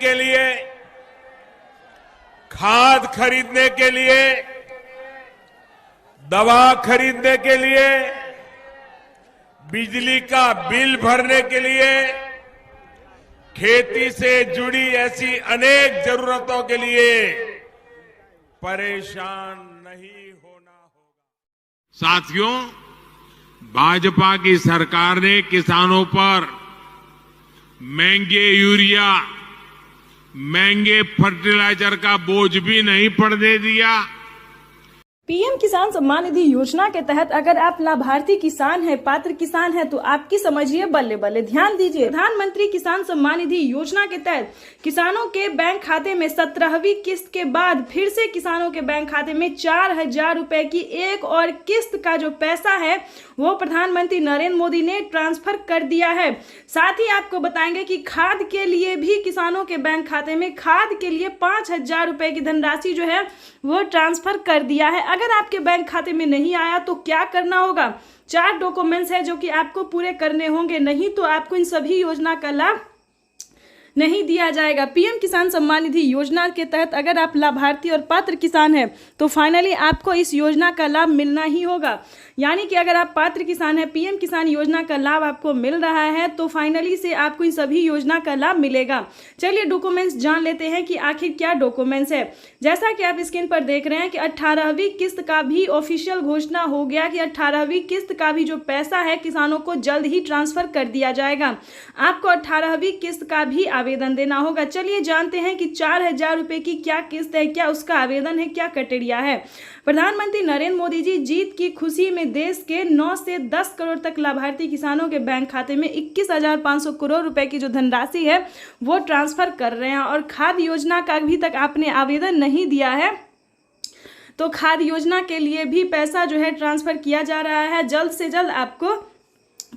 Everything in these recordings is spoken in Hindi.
के लिए, खाद खरीदने के लिए, दवा खरीदने के लिए, बिजली का बिल भरने के लिए, खेती से जुड़ी ऐसी अनेक जरूरतों के लिए परेशान नहीं होना होगा। साथियों, भाजपा की सरकार ने किसानों पर महंगे यूरिया, महंगे फर्टिलाइजर का बोझ भी नहीं पड़ने दिया। पीएम किसान सम्मान निधि योजना के तहत अगर आप लाभार्थी किसान हैं, पात्र किसान हैं, तो आपकी समझिए बल्ले बल्ले। ध्यान दीजिए, प्रधानमंत्री किसान सम्मान निधि योजना के तहत किसानों के बैंक खाते में 17वीं किस्त के बाद फिर से किसानों के बैंक खाते में 4,000 रुपए की एक और किस्त का जो पैसा है वो प्रधानमंत्री नरेंद्र मोदी ने ट्रांसफर कर दिया है। साथ ही आपको बताएंगे कि खाद के लिए भी किसानों के बैंक खाते में खाद के लिए 5,000 रुपए की धनराशि जो है वो ट्रांसफर कर दिया है। अगर आपके बैंक खाते में नहीं आया तो क्या करना होगा? 4 डॉक्यूमेंट्स है जो कि आपको पूरे करने होंगे, नहीं तो आपको इन सभी योजना का लाभ नहीं दिया जाएगा। पीएम किसान सम्मान निधि योजना के तहत अगर आप लाभार्थी और पात्र किसान हैं तो फाइनली आपको इस योजना का लाभ मिलना ही होगा। यानी कि अगर आप पात्र किसान हैं, पीएम किसान योजना का लाभ आपको मिल रहा है तो फाइनली से आपको इन सभी योजना का लाभ मिलेगा। चलिए डॉक्यूमेंट्स जान लेते हैं कि आखिर क्या डॉक्यूमेंट्स है। जैसा कि आप स्क्रीन पर देख रहे हैं कि 18वीं किस्त का भी ऑफिशियल घोषणा हो गया कि 18वीं किस्त का भी जो पैसा है किसानों को जल्द ही ट्रांसफर कर दिया जाएगा। आपको 18वीं किस्त का भी आवेदन देना होगा। चलिए जानते हैं कि 4,000 रुपए की क्या किस्त है, क्या उसका आवेदन है, क्या क्राइटेरिया है। प्रधानमंत्री नरेंद्र मोदी जी जीत की खुशी में देश के 9 से 10 करोड़ तक लाभार्थी किसानों के बैंक खाते में 21,500 करोड़ रुपए की जो धनराशि है वो ट्रांसफर कर रहे हैं। और खाद्य योजना का अभी तक आपने आवेदन नहीं दिया है तो खाद्य योजना के लिए भी पैसा जो है ट्रांसफर किया जा रहा है। जल्द से जल्द आपको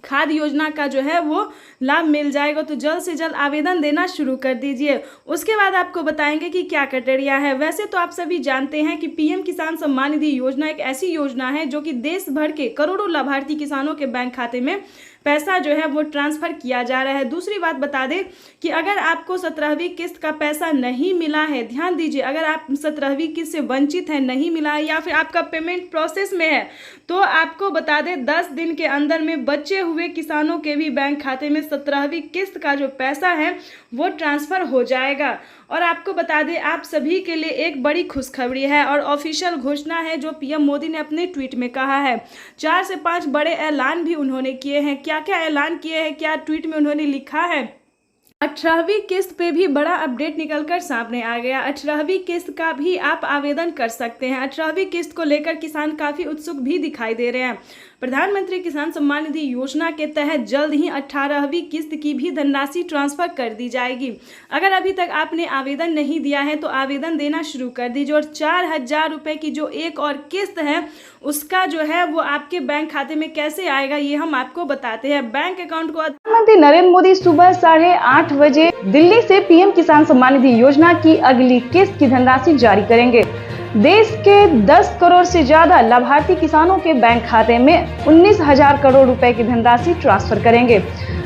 खाद्य योजना का जो है वो लाभ मिल जाएगा, तो जल्द से जल्द आवेदन देना शुरू कर दीजिए। उसके बाद आपको बताएंगे कि क्या क्राइटेरिया है। वैसे तो आप सभी जानते हैं कि पीएम किसान सम्मान निधि योजना एक ऐसी योजना है जो कि देश भर के करोड़ों लाभार्थी किसानों के बैंक खाते में पैसा जो है वो ट्रांसफर किया जा रहा है। दूसरी बात बता दें कि अगर आपको 17वीं किस्त का पैसा नहीं मिला है, ध्यान दीजिए, अगर आप 17वीं किस्त से वंचित हैं, नहीं मिला है या फिर आपका पेमेंट प्रोसेस में है तो आपको बता दें 10 दिन के अंदर में बचे हुए किसानों के भी बैंक खाते में 17वीं किस्त का जो पैसा है वो ट्रांसफर हो जाएगा। और आपको बता दें आप सभी के लिए एक बड़ी खुशखबरी है और ऑफिशियल घोषणा है जो पीएम मोदी ने अपने ट्वीट में कहा है। 4 से 5 बड़े ऐलान भी उन्होंने किए हैं। क्या क्या ऐलान किए हैं, क्या ट्वीट में उन्होंने लिखा है? 18वीं किस्त पे भी बड़ा अपडेट निकलकर सामने आ गया। 18वीं किस्त का भी आप आवेदन कर सकते हैं। 18वीं किस्त को लेकर किसान काफी उत्सुक भी दिखाई दे रहे हैं। प्रधानमंत्री किसान सम्मान निधि योजना के तहत जल्द ही 18वीं किस्त की भी धनराशि ट्रांसफर कर दी जाएगी। अगर अभी तक आपने आवेदन नहीं दिया है तो आवेदन देना शुरू कर दीजिए। और 4,000 रुपए की जो एक और किस्त है उसका जो है वो आपके बैंक खाते में कैसे आएगा ये हम आपको बताते हैं। बैंक अकाउंट को प्रधानमंत्री नरेंद्र मोदी सुबह 8:30 बजे दिल्ली से पीएम किसान सम्मान निधि योजना की अगली किस्त की धनराशि जारी करेंगे। देश के 10 करोड़ से ज्यादा लाभार्थी किसानों के बैंक खाते में 19,000 करोड़ रुपए की धनराशि ट्रांसफर करेंगे।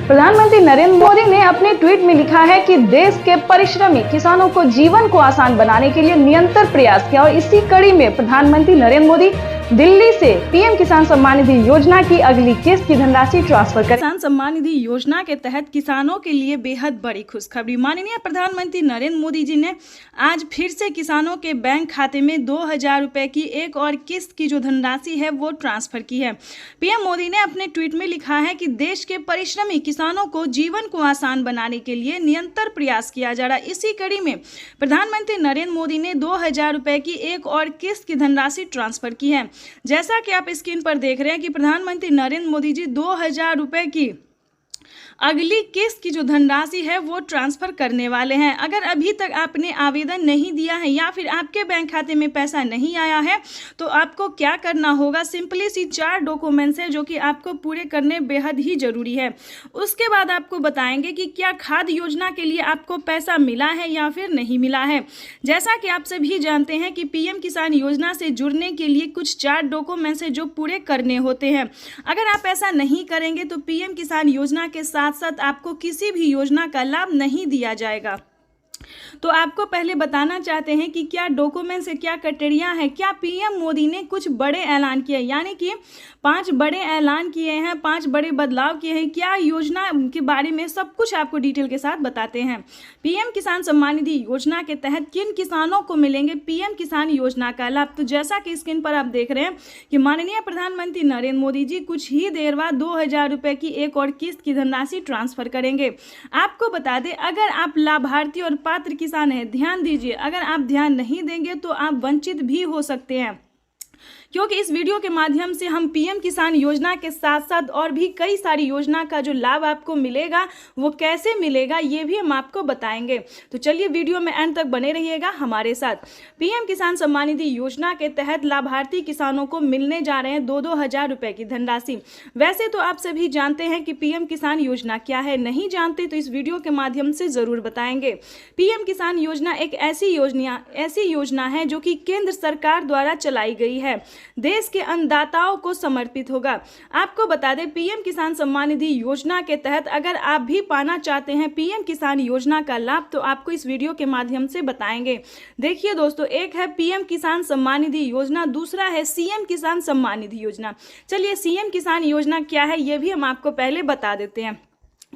प्रधानमंत्री नरेंद्र मोदी ने अपने ट्वीट में लिखा है कि देश के परिश्रमी किसानों को जीवन को आसान बनाने के लिए निरंतर प्रयास किया और इसी कड़ी में प्रधानमंत्री नरेंद्र मोदी दिल्ली से पीएम किसान सम्मान निधि योजना की अगली किस्त की धनराशि ट्रांसफर कर। किसान सम्मान निधि योजना के तहत किसानों के लिए बेहद बड़ी खुशखबरी। माननीय प्रधानमंत्री नरेंद्र मोदी जी ने आज फिर से किसानों के बैंक खाते में 2,000 रुपए की एक और किस्त की जो धनराशि है वो ट्रांसफर की है। पीएम मोदी ने अपने ट्वीट में लिखा है कि देश के परिश्रमी किसानों को जीवन को आसान बनाने के लिए निरंतर प्रयास किया जा रहा है। इसी कड़ी में प्रधानमंत्री नरेंद्र मोदी ने 2,000 रुपए की एक और किस्त की धनराशि ट्रांसफर की है। जैसा कि आप स्क्रीन पर देख रहे हैं कि प्रधानमंत्री नरेंद्र मोदी जी 2,000 रुपए की अगली किस्त की जो धनराशि है वो ट्रांसफर करने वाले हैं। अगर अभी तक आपने आवेदन नहीं दिया है या फिर आपके बैंक खाते में पैसा नहीं आया है तो आपको क्या करना होगा, सिंपली सी 4 डॉक्यूमेंट्स है जो कि आपको पूरे करने बेहद ही जरूरी है। उसके बाद आपको बताएंगे कि क्या खाद्य योजना के लिए आपको पैसा मिला है या फिर नहीं मिला है। जैसा कि आप सभी जानते हैं कि पीएम किसान योजना से जुड़ने के लिए कुछ 4 डॉक्यूमेंट्स है जो पूरे करने होते हैं। अगर आप ऐसा नहीं करेंगे तो पीएम किसान योजना के साथ साथ आपको किसी भी योजना का लाभ नहीं दिया जाएगा। तो आपको पहले बताना चाहते हैं कि क्या डॉक्यूमेंट्स है, क्या क्राइटेरिया है, क्या पीएम मोदी ने कुछ बड़े ऐलान किए, यानी कि 5 बड़े ऐलान किए हैं, 5 बड़े बदलाव किए हैं, क्या योजना के बारे में सब कुछ आपको डिटेल के साथ बताते हैं। पीएम किसान सम्मान निधि योजना के तहत किन किसानों को मिलेंगे पीएम किसान योजना का लाभ। तो जैसा कि स्क्रीन पर आप देख रहे हैं कि माननीय प्रधानमंत्री नरेंद्र मोदी जी कुछ ही देर बाद 2000 रुपए की एक और किस्त की धनराशि ट्रांसफर करेंगे। आपको बता दें, अगर आप लाभार्थी और पात्र किसान हैं, ध्यान दीजिए, अगर आप ध्यान नहीं देंगे तो आप वंचित भी हो सकते हैं, क्योंकि इस वीडियो के माध्यम से हम पीएम किसान योजना के साथ साथ और भी कई सारी योजना का जो लाभ आपको मिलेगा वो कैसे मिलेगा ये भी हम आपको बताएंगे। तो चलिए वीडियो में एंड तक बने रहिएगा हमारे साथ। पीएम किसान सम्मान निधि योजना के तहत लाभार्थी किसानों को मिलने जा रहे हैं 2-2 हजार रुपए की धनराशि। वैसे तो आप सभी जानते हैं कि पीएम किसान योजना क्या है, नहीं जानते तो इस वीडियो के माध्यम से जरूर बताएंगे। पीएम किसान योजना एक ऐसी योजना है जो कि केंद्र सरकार द्वारा चलाई गई है, देश के अन्नदाताओं को समर्पित होगा। आपको बता दें, पीएम किसान सम्मान निधि योजना के तहत अगर आप भी पाना चाहते हैं पीएम किसान योजना का लाभ तो आपको इस वीडियो के माध्यम से बताएंगे। देखिए दोस्तों, एक है पीएम किसान सम्मान निधि योजना, दूसरा है सीएम किसान सम्मान निधि योजना। चलिए सीएम किसान योजना क्या है ये भी हम आपको पहले बता देते हैं,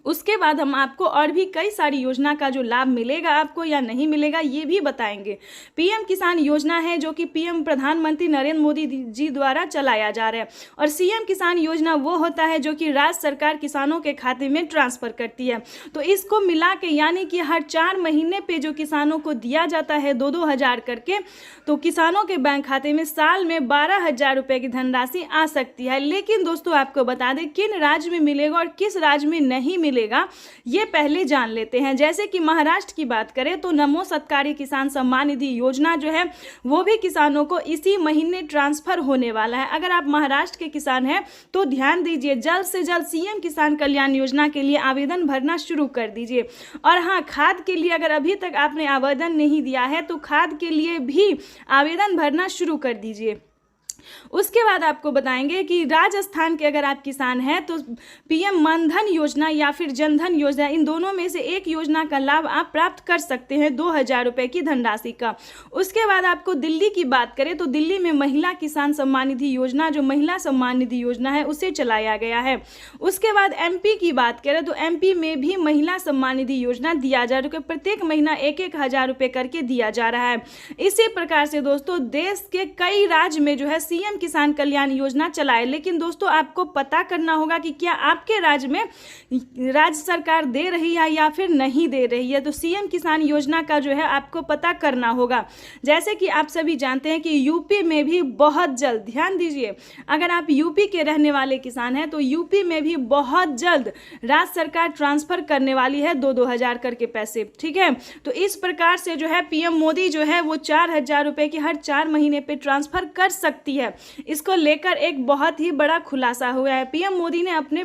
उसके बाद हम आपको और भी कई सारी योजना का जो लाभ मिलेगा आपको या नहीं मिलेगा ये भी बताएंगे। पीएम किसान योजना है जो कि पीएम प्रधानमंत्री नरेंद्र मोदी जी द्वारा चलाया जा रहा है, और सीएम किसान योजना वो होता है जो कि राज्य सरकार किसानों के खाते में ट्रांसफर करती है। तो इसको मिला के यानी कि हर 4 महीने पे जो किसानों को दिया जाता है 2-2 हजार करके, तो किसानों के बैंक खाते में साल में 12,000 रुपए की धनराशि आ सकती है। लेकिन दोस्तों आपको बता दें किन राज्य में मिलेगा और किस राज्य में नहीं मिलेगा ये पहले जान लेते हैं। जैसे कि महाराष्ट्र की बात करें तो नमो सत्कारी किसान सम्मान निधि योजना जो है वो भी किसानों को इसी महीने ट्रांसफर होने वाला है। अगर आप महाराष्ट्र के किसान हैं तो ध्यान दीजिए, जल्द से जल्द सीएम किसान कल्याण योजना के लिए आवेदन भरना शुरू कर दीजिए। और हाँ, खाद के लिए अगर अभी तक आपने आवेदन नहीं दिया है तो खाद के लिए भी आवेदन भरना शुरू कर दीजिए। उसके बाद आपको बताएंगे कि राजस्थान के अगर आप किसान हैं तो पीएम मनधन योजना या फिर जनधन योजना, इन दोनों में से एक योजना का लाभ आप प्राप्त कर सकते हैं 2,000 रुपए की धनराशि का। उसके बाद आपको दिल्ली की बात करें तो दिल्ली में महिला किसान सम्मान निधि योजना, जो महिला सम्मान निधि योजना है उसे चलाया गया है। उसके बाद एमपी की बात करें तो एमपी में भी महिला सम्मान निधि योजना दिया जा रहा है, प्रत्येक महीना 1-1 हजार रुपए करके दिया जा रहा है। इसी प्रकार से दोस्तों देश के कई राज्य में जो है सीएम किसान कल्याण योजना चलाए। लेकिन दोस्तों आपको पता करना होगा कि क्या आपके राज्य में राज्य सरकार दे रही है या फिर नहीं दे रही है। तो सीएम किसान योजना का जो है आपको पता करना होगा। जैसे कि आप सभी जानते हैं कि यूपी में भी बहुत जल्द, ध्यान दीजिए, अगर आप यूपी के रहने वाले किसान हैं तो यूपी में भी बहुत जल्द राज्य सरकार ट्रांसफर करने वाली है 2-2 हजार करके पैसे, ठीक है। तो इस प्रकार से जो है पीएम मोदी जो है वो 4,000 रुपए की हर 4 महीने पे ट्रांसफर कर सकती है। इसको लेकर एक बहुत ही बड़ा खुलासा हुआ है। पीएम मोदी ने अपने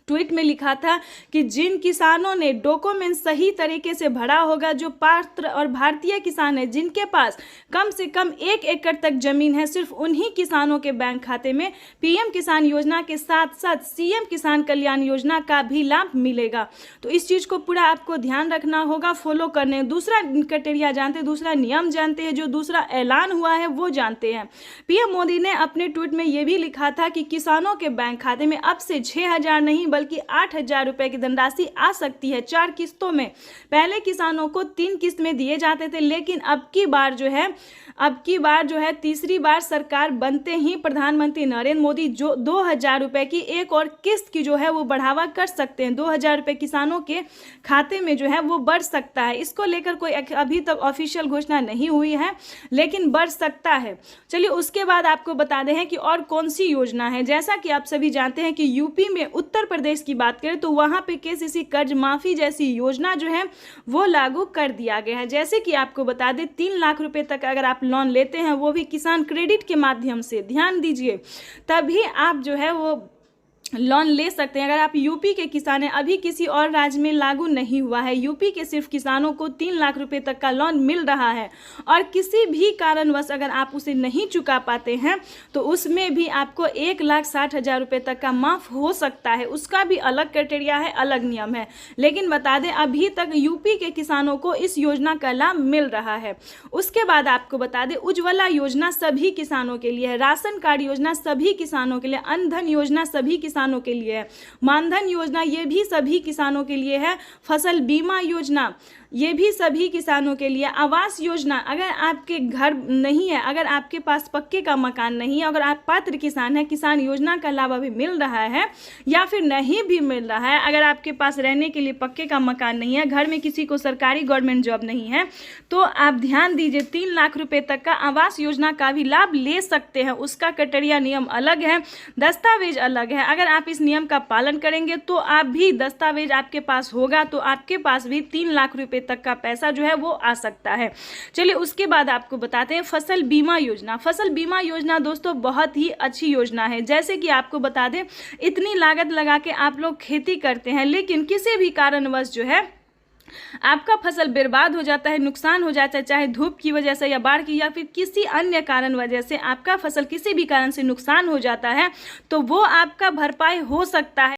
ट्वीट में लिखा था कि जिन किसानों ने डॉक्यूमेंट सही तरीके से भरा होगा, जो पात्र और भारतीय किसान हैं जिनके पास कम से कम 1 एकड़ तक जमीन है, सिर्फ उन्हीं किसानों के बैंक खाते में पीएम किसान योजना के साथ साथ सीएम किसान कल्याण योजना का भी लाभ मिलेगा। तो इस चीज़ को पूरा आपको ध्यान रखना होगा, फॉलो करने। दूसरा क्राइटेरिया जानते हैं, दूसरा नियम जानते हैं, जो दूसरा ऐलान हुआ है वो जानते हैं। पीएम मोदी ने अपने ट्वीट में ये भी लिखा था कि किसानों के बैंक खाते में अब से 6,000 नहीं बल्कि 8,000 रुपए की धनराशि आ सकती है 4 किस्तों में। पहले किसानों को 3 किस्त में दिए जाते थे, लेकिन अब की बार जो है तीसरी बार सरकार बनते ही प्रधानमंत्री नरेंद्र मोदी जो 2,000 रुपए की एक और किस्त की जो है वो बढ़ावा कर सकते हैं। 2,000 रुपए किसानों के खाते में जो है वो बढ़ सकता है। इसको लेकर कोई अभी तक ऑफिशियल घोषणा नहीं हुई है, लेकिन बढ़ सकता है। चलिए उसके बाद आपको बता दें कि और कौन सी योजना है। जैसा कि आप सभी जानते हैं कि यूपी में, उत्तर प्रदेश की बात करें तो वहां पे केसीसी कर्ज माफी जैसी योजना जो है वो लागू कर दिया गया है। जैसे कि आपको बता दें 3 लाख रुपए तक अगर आप लोन लेते हैं वो भी किसान क्रेडिट के माध्यम से, ध्यान दीजिए, तभी आप जो है वो लोन ले सकते हैं। अगर आप यूपी के किसान हैं, अभी किसी और राज्य में लागू नहीं हुआ है, यूपी के सिर्फ किसानों को 3 लाख रुपए तक का लोन मिल रहा है और किसी भी कारणवश अगर आप उसे नहीं चुका पाते हैं तो उसमें भी आपको 1,60,000 रुपये तक का माफ़ हो सकता है। उसका भी अलग क्राइटेरिया है, अलग नियम है। लेकिन बता दें अभी तक यूपी के किसानों को इस योजना का लाभ मिल रहा है। उसके बाद आपको बता दें उज्ज्वला योजना सभी किसानों के लिए है, राशन कार्ड योजना सभी किसानों के लिए, अन्न धन योजना सभी किसानों के लिए है, मानधन योजना ये भी सभी किसानों के लिए है, फसल बीमा योजना ये भी सभी किसानों के लिए, आवास योजना अगर आपके घर नहीं है, अगर आपके पास पक्के का मकान नहीं है, अगर आप पात्र किसान हैं, किसान योजना का लाभ अभी मिल रहा है या फिर नहीं भी मिल रहा है, अगर आपके पास रहने के लिए पक्के का मकान नहीं है, घर में किसी को सरकारी गवर्नमेंट जॉब नहीं है, तो आप ध्यान दीजिए 3 लाख रुपए तक का आवास योजना का भी लाभ ले सकते हैं। उसका क्राइटेरिया नियम अलग है, दस्तावेज अलग है। अगर आप इस नियम का पालन करेंगे तो आप भी दस्तावेज आपके पास होगा तो आपके पास भी 3 लाख रुपए तक का पैसा जो है वो आ सकता है। चलिए उसके बाद आपको बताते हैं फसल बीमा योजना। फसल बीमा योजना दोस्तों बहुत ही अच्छी योजना है। जैसे कि आपको बता दें इतनी लागत लगा के आप लोग खेती करते हैं लेकिन किसी भी कारणवश जो है आपका फसल बर्बाद हो जाता है, नुकसान हो जाता है, चाहे धूप की वजह से या बाढ़ की या फिर किसी अन्य कारण वजह से आपका फसल किसी भी कारण से नुकसान हो जाता है तो वो आपका भरपाई हो सकता है।